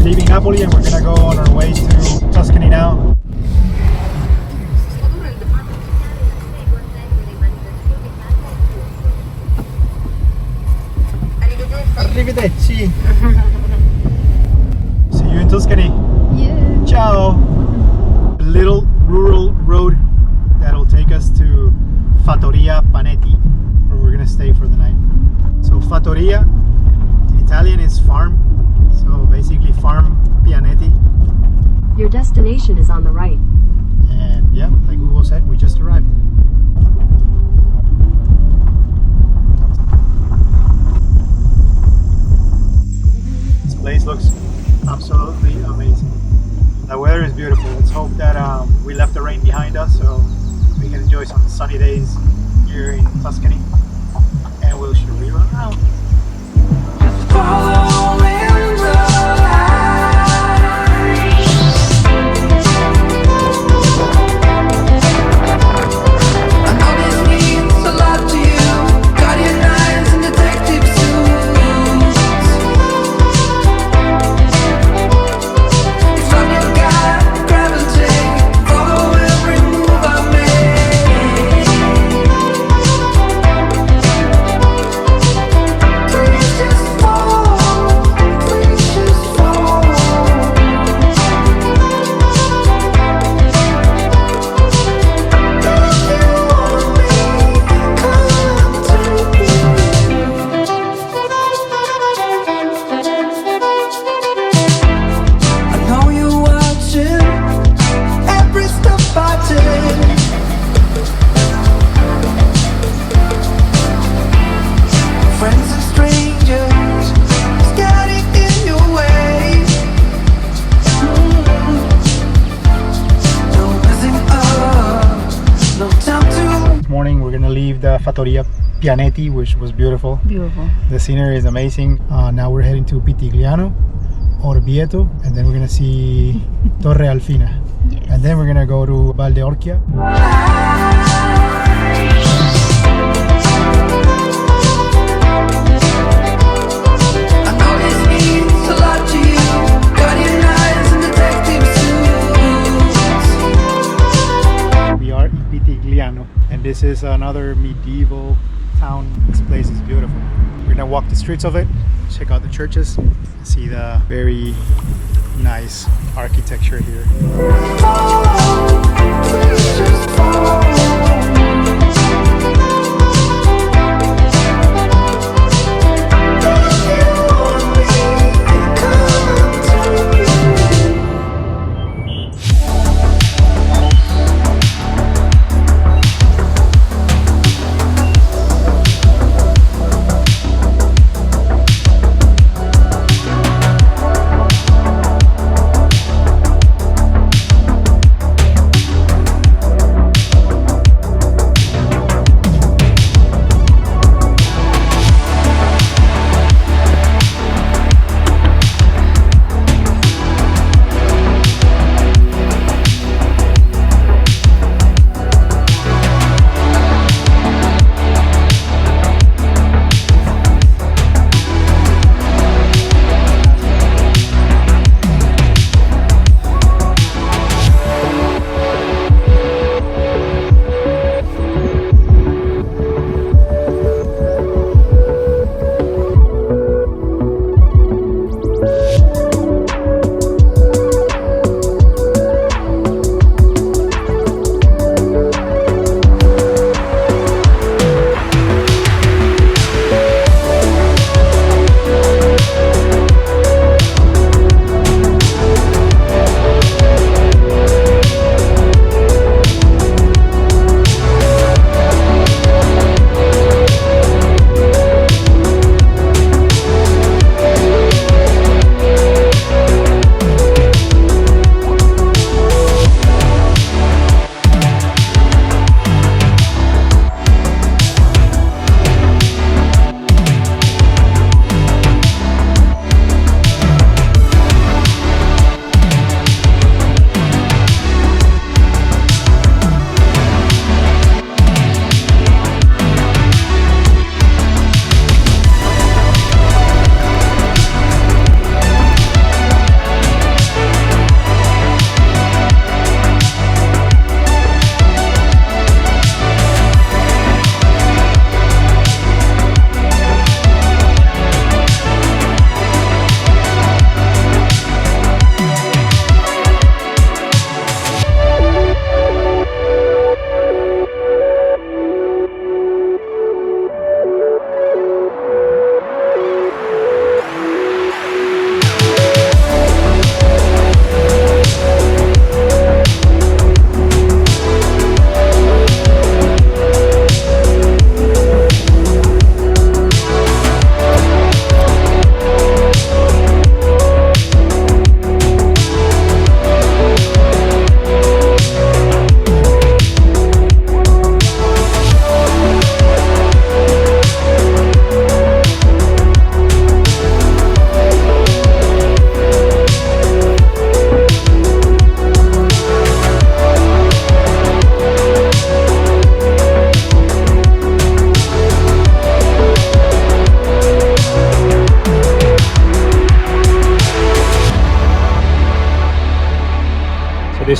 leaving Napoli and we're gonna go on our way to Tuscany now. Arrivederci. See you in Tuscany. Yeah. Ciao. A little rural road that'll take us to Fattoria Panetti, where we're gonna stay for the night. So Fattoria in Italian is farm, so basically farm Pianetti. Your destination is on the right. And yeah, like Google said, we just arrived. This place looks absolutely amazing. The weather is beautiful. Let's hope that we left the rain behind us so we can enjoy some sunny days here in Tuscany. And we'll show you around. We're gonna leave the Fattoria Pianetti, which was beautiful. Beautiful. The scenery is amazing. Now we're heading to Pitigliano, Orvieto, and then we're gonna see Torre Alfina. Yes. And then we're gonna go to Valdeorchia. We are in Pitigliano. And this is another medieval town. This place is beautiful. We're gonna walk the streets of it, check out the churches, see the very nice architecture here.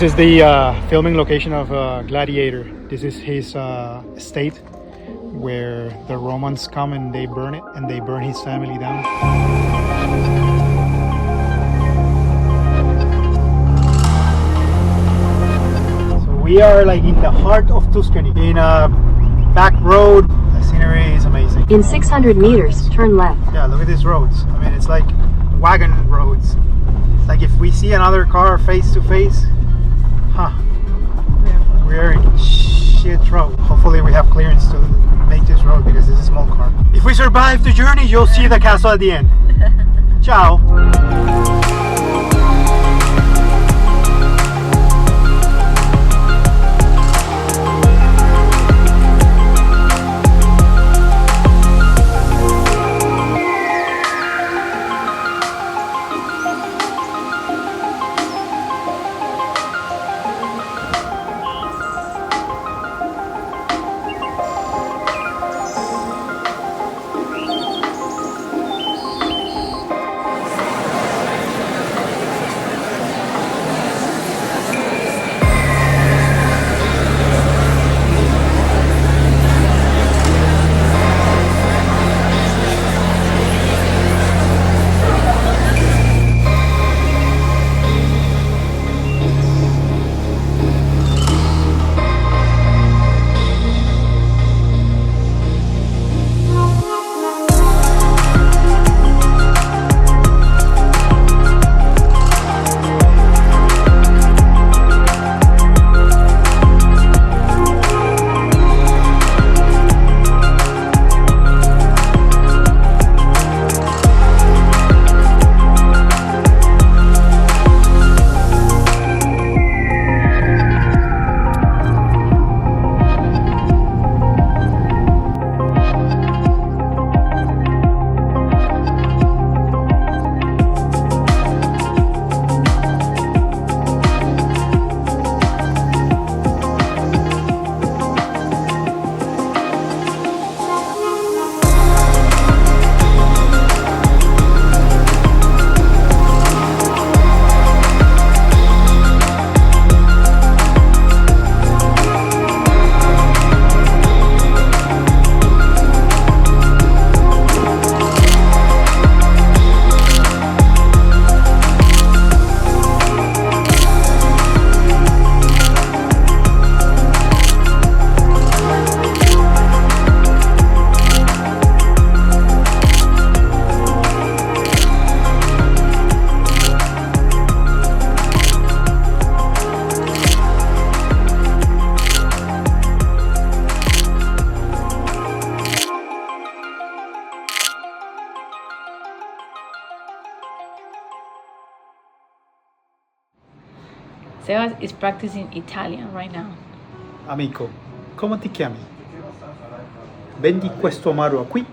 is the filming location of Gladiator. This is his estate where the Romans come and they burn it, and they burn his family down. So we are like in the heart of Tuscany, in a back road. The scenery is amazing. In 600 meters, turn left. Yeah, look at these roads. I mean, it's like wagon roads. It's like if we see another car face to face, we're in shit trouble. Hopefully we have clearance to make this road because it's a small car. If we survive the journey, you'll see the castle at the end. Ciao. Sebas is practicing Italian right now. Amico, come ti chiami? Vendi questo amaro qui?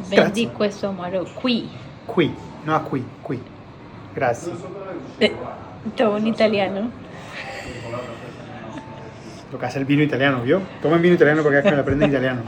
Vendi Grazie. questo amaro qui. Qui, no a qui. Grazie. Todo en italiano. Lo que hace el vino italiano, ¿vio? Tomen vino italiano porque es que me lo aprenden italiano.